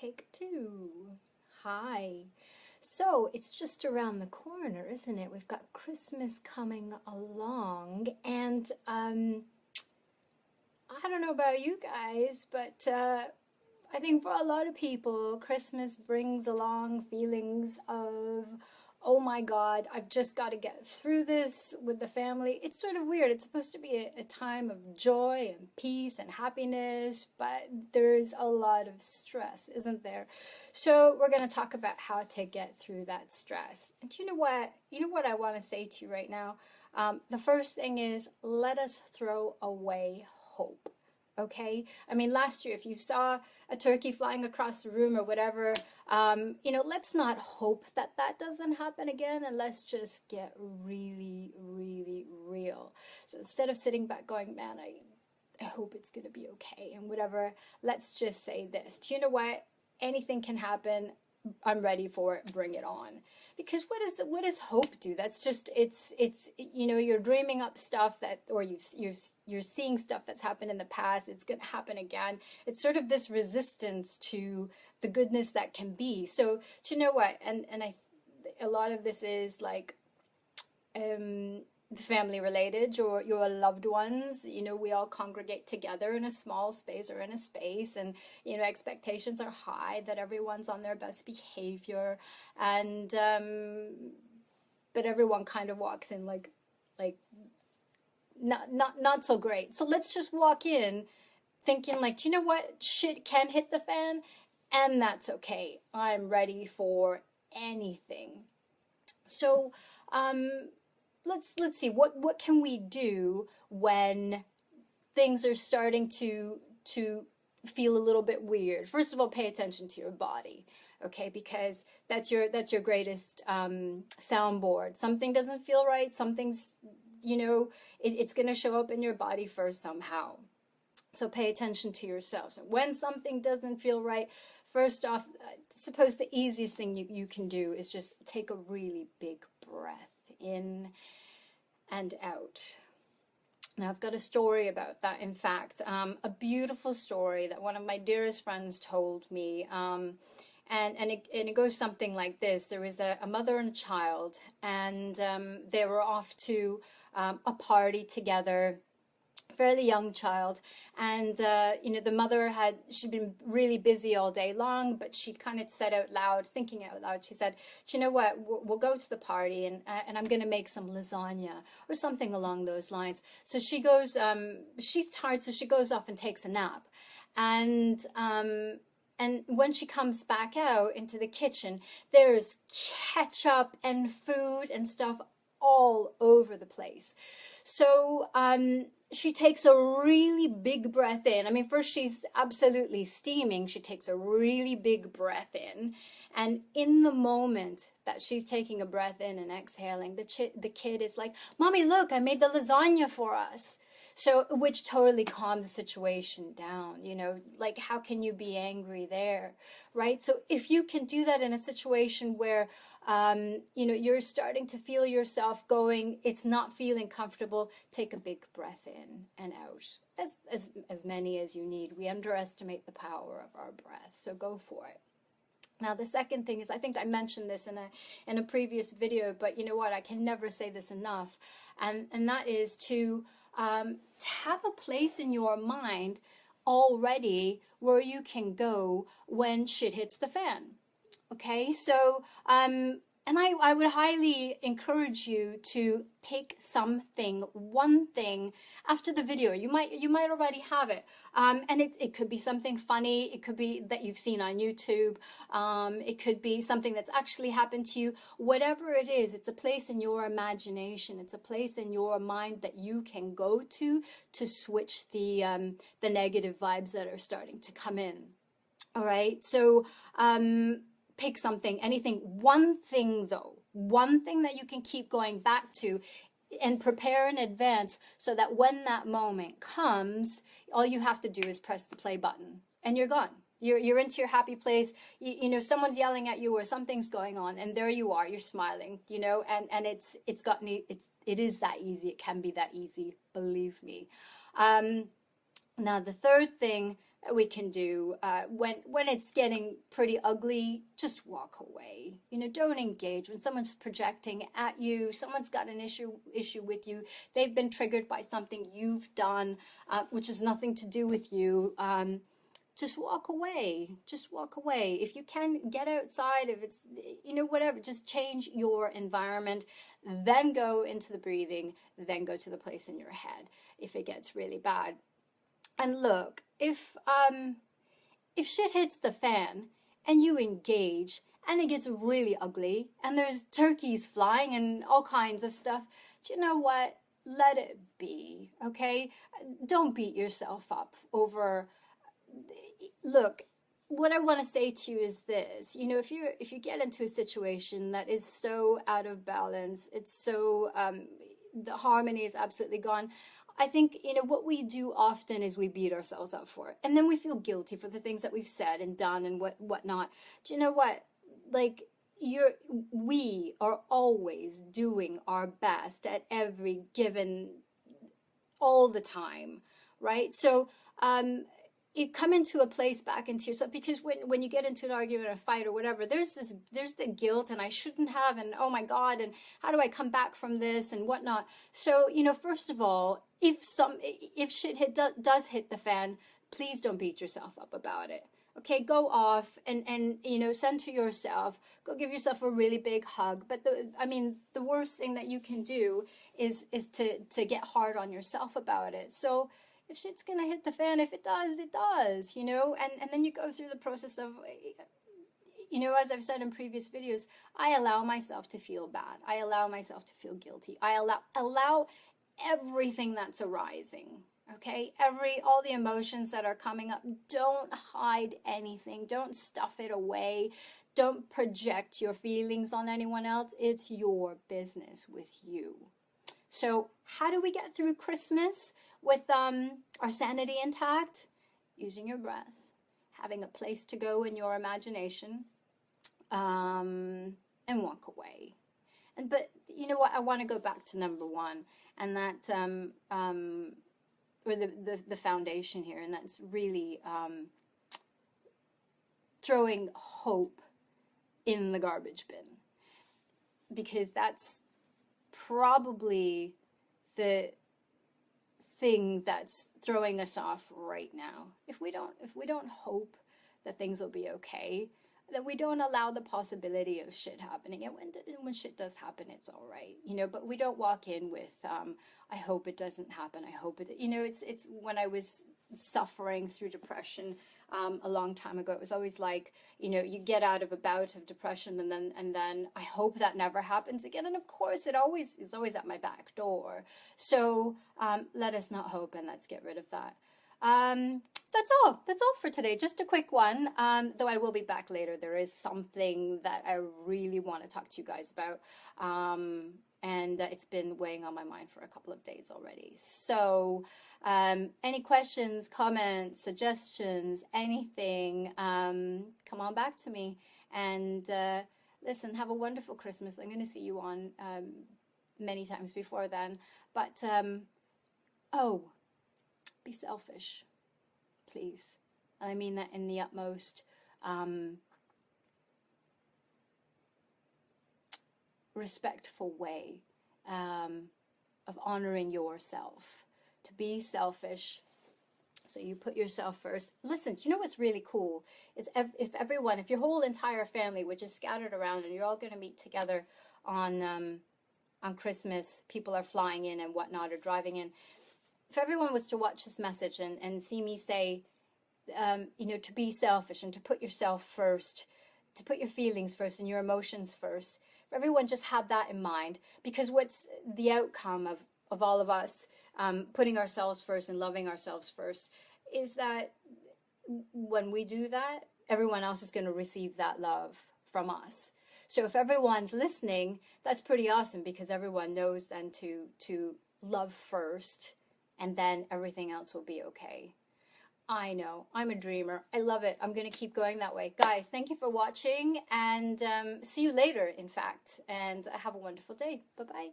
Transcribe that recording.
Take two. Hi. So it's just around the corner, isn't it? We've got Christmas coming along, and I don't know about you guys, but I think for a lot of people, Christmas brings along feelings of, oh my God, I've just got to get through this with the family. It's sort of weird. It's supposed to be a time of joy and peace and happiness, but there's a lot of stress, isn't there? So we're going to talk about how to get through that stress. And you know what? You know what I want to say to you right now? The first thing is, let us throw away hope. Okay? I mean, last year, if you saw a turkey flying across the room or whatever, let's not hope that that doesn't happen again, and let's just get really, really real. So instead of sitting back going, man, I hope it's going to be okay and whatever, let's just say this. Do you know what? Anything can happen. I'm ready for it. Bring it on. Because what does hope do? That's just it's you're dreaming up stuff that, or you're seeing stuff that's happened in the past. It's going to happen again. It's sort of this resistance to the goodness that can be. So do you know what? And a lot of this is like family related, your loved ones. We all congregate together in a small space or in a space, and expectations are high that everyone's on their best behavior, and but everyone kind of walks in like not so great. So let's just walk in thinking like, do you know what, shit can hit the fan, and that's okay. I'm ready for anything. So let's see, what can we do when things are starting to feel a little bit weird? First of all, pay attention to your body, okay? Because that's your greatest soundboard. Something doesn't feel right. Something's it's going to show up in your body first somehow. So pay attention to yourself. So when something doesn't feel right, first off, suppose the easiest thing you can do is just take a really big breath in and out. Now, I've got a story about that, in fact, a beautiful story that one of my dearest friends told me, and it goes something like this. There was a mother and a child, and they were off to a party together, fairly young child, and the mother she'd been really busy all day long, but she kind of said out loud, thinking out loud, she said, you know what, we'll go to the party, and I'm going to make some lasagna or something along those lines. So she goes, she's tired, so she goes off and takes a nap, and when she comes back out into the kitchen, there's ketchup and food and stuff all over the place. So she takes a really big breath in. I mean, first she's absolutely steaming. She takes a really big breath in. And in the moment that she's taking a breath in and exhaling, the kid is like, Mommy, look, I made the lasagna for us. So, which totally calmed the situation down, like how can you be angry there, right? So if you can do that in a situation where, you're starting to feel yourself going, it's not feeling comfortable, take a big breath in and out, as many as you need. We underestimate the power of our breath, so go for it. Now, the second thing is, I think I mentioned this in a previous video, but you know what, I can never say this enough, and that is to have a place in your mind already where you can go when shit hits the fan. Okay, so and I would highly encourage you to pick something, one thing after the video. You might already have it, and it could be something funny. It could be that you've seen on YouTube. It could be something that's actually happened to you. Whatever it is, it's a place in your imagination. It's a place in your mind that you can go to switch the negative vibes that are starting to come in. All right, so pick something, anything, one thing though, one thing that you can keep going back to, and prepare in advance so that when that moment comes, all you have to do is press the play button and you're gone. You're into your happy place. Someone's yelling at you or something's going on, and there you are, you're smiling, and it is that easy. It can be that easy, believe me. Now the third thing that we can do when it's getting pretty ugly. Just walk away. You know, don't engage when someone's projecting at you. Someone's got an issue with you. They've been triggered by something you've done, which has nothing to do with you. Just walk away. Just walk away. If you can, get outside. If it's, you know, whatever, just change your environment. Then go into the breathing. Then go to the place in your head if it gets really bad. And look, if shit hits the fan and you engage and it gets really ugly and there's turkeys flying and all kinds of stuff, do you know what? Let it be, okay? Don't beat yourself up over. Look, what I want to say to you is this. You know, if you get into a situation that is so out of balance, it's so the harmony is absolutely gone. I think, you know, what we do often is we beat ourselves up for it. And then we feel guilty for the things that we've said and done and whatnot. Do you know what? Like, we are always doing our best at every given, all the time, right? So, you come into a place back into yourself, because when you get into an argument or a fight or whatever, there's the guilt, and I shouldn't have, and oh my God, and how do I come back from this and whatnot. So, you know, first of all, if shit does hit the fan, please don't beat yourself up about it. Okay, go off and you know, center yourself. Go give yourself a really big hug. But the worst thing that you can do is to get hard on yourself about it. So if shit's gonna hit the fan, if it does, it does, you know, and then you go through the process of, you know, as I've said in previous videos, I allow myself to feel bad. I allow myself to feel guilty. I allow everything that's arising, okay? All the emotions that are coming up. Don't hide anything. Don't stuff it away. Don't project your feelings on anyone else. It's your business with you. So how do we get through Christmas with our sanity intact? Using your breath, having a place to go in your imagination, and walk away. But you know what? I want to go back to number one, and that or the foundation here, and that's really throwing hope in the garbage bin, because that's probably the thing that's throwing us off right now. If we don't hope that things will be okay, that we don't allow the possibility of shit happening, and when shit does happen, it's all right, you know. But we don't walk in with I hope it doesn't happen, I hope it, you know. It's when I was suffering through depression a long time ago, it was always like, you know, you get out of a bout of depression and then I hope that never happens again. And of course it always is always at my back door. So let us not hope, and let's get rid of that. That's all for today. Just a quick one, though I will be back later. There is something that I really want to talk to you guys about, and it's been weighing on my mind for a couple of days already. So any questions, comments, suggestions, anything, come on back to me. And listen, have a wonderful Christmas. I'm going to see you on many times before then. But be selfish, please. And I mean that in the utmost respectful way of honoring yourself. To be selfish, so you put yourself first. Listen, do you know what's really cool is if your whole entire family, which is scattered around, and you're all going to meet together on Christmas, people are flying in and whatnot, or driving in. If everyone was to watch this message and see me say, you know, to be selfish and to put yourself first, to put your feelings first and your emotions first, if everyone just had that in mind, because what's the outcome of all of us putting ourselves first and loving ourselves first is that when we do that, everyone else is going to receive that love from us. So if everyone's listening, that's pretty awesome, because everyone knows then to love first, and then everything else will be okay. I know, I'm a dreamer. I love it. I'm going to keep going that way. Guys, thank you for watching, and see you later, in fact, and have a wonderful day. Bye-bye.